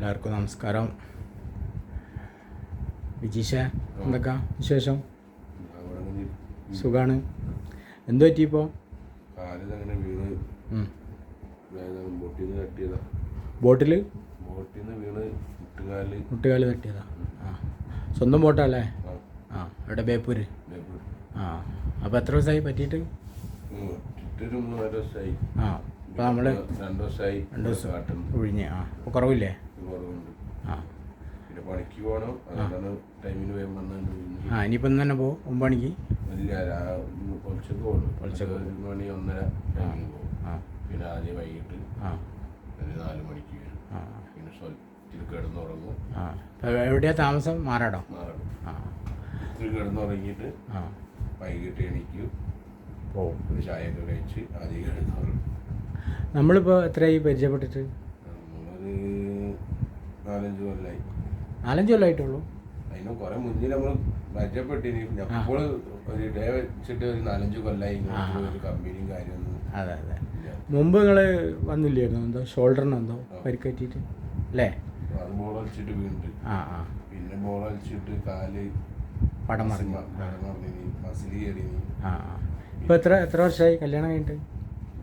എല്ലാവർക്കും നമസ്കാരം. വിജീഷ, എന്തൊക്കെ വിശേഷം? സുഖമാണ്. എന്തു പറ്റിയിപ്പോൾ? ബോട്ടിൽ മുട്ടുകാല് തട്ടിയതാ? ആ, സ്വന്തം ബോട്ടല്ലേ? ആ, ഇവിടെ ബേപ്പൂര്. ആ, അപ്പോൾ എത്ര ദിവസമായി പറ്റിയിട്ട്? ആ, അപ്പോൾ നമ്മൾ 2 ദിവസം ഒഴിഞ്ഞ്. ആ, അപ്പോൾ കുറവില്ലേ? ആ, പണിക്ക് പോകണം, അതാണ് ടൈമിന് വേഗം വന്നു. ആ, ഇനിയിപ്പം തന്നെ പോകും 9 മണിക്ക്? പൊളിച്ചക്ക് പോകുന്നു. 1 മണി 1:30 ടൈമിന് പോകും. പിന്നെ ആദ്യം വൈകിട്ട് ഒരു 4 മണിക്ക് വരും. പിന്നെ സ്വൽത്തിൽ കിടന്നുറങ്ങും. എവിടെയാ താമസം? മാറാടോ? ഇത്തിരി കിടന്നുറങ്ങിയിട്ട് വൈകിട്ട് എണീക്കും, പോവും. ഒരു ചായയൊക്കെ കഴിച്ച് ആദ്യം കിടന്നുറങ്ങും. നമ്മളിപ്പോൾ എത്രയായി പരിചയപ്പെട്ടിട്ട്? നമ്മളൊരു 4-5 കൊല്ലമായി. 4-5 കൊല്ലമായിട്ടുള്ളൂ? അതിന് കുറെ മുന്നിൽ നമ്മൾ പരിചയപ്പെട്ടിനി. അപ്പോൾ ഒരു ഡേ വെച്ചിട്ട് ഒരു 4-5 കൊല്ലമായി. ഒരു കമ്പനിയും കാര്യമൊന്നും. അതെ അതെ. മുമ്പ് നിങ്ങൾ വന്നില്ലായിരുന്നു? എന്തോ ഷോൾഡറിന് എന്തോ പരിക്കേറ്റിട്ട് അല്ലേ? അത് ബോൾ കളിച്ചിട്ട് വീണിട്ട്. പിന്നെ ബോൾ കളിച്ചിട്ട് കാല് പടം മറിഞ്ഞു, മസിൽ കയറി. ഇപ്പോൾ എത്ര വർഷമായി കല്യാണം കഴിഞ്ഞിട്ട്?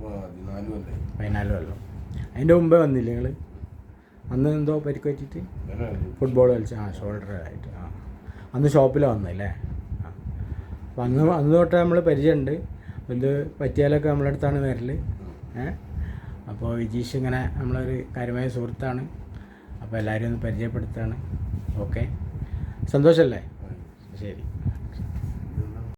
14 കൊല്ലം. 14 കൊല്ലം. അതിൻ്റെ മുമ്പേ വന്നില്ലേ നിങ്ങൾ? അന്ന് എന്തോ പരിക്ക് പറ്റിയിട്ട് ഫുട്ബോൾ കളിച്ച്? ഷോൾഡർ ആയിട്ട്. അന്ന് ഷോപ്പിലാണ് വന്നല്ലേ? അപ്പം അന്ന് തൊട്ട് നമ്മൾ പരിചയമുണ്ട്. ഇത് പറ്റിയാലൊക്കെ നമ്മളെ അടുത്താണ് വരൽ. അപ്പോൾ വിജീഷ് ഇങ്ങനെ നമ്മളൊരു കാര്യമായ സുഹൃത്താണ്. അപ്പോൾ എല്ലാവരും ഒന്ന് പരിചയപ്പെടുത്തുകയാണ്. ഓക്കെ, സന്തോഷമല്ലേ? ശരി.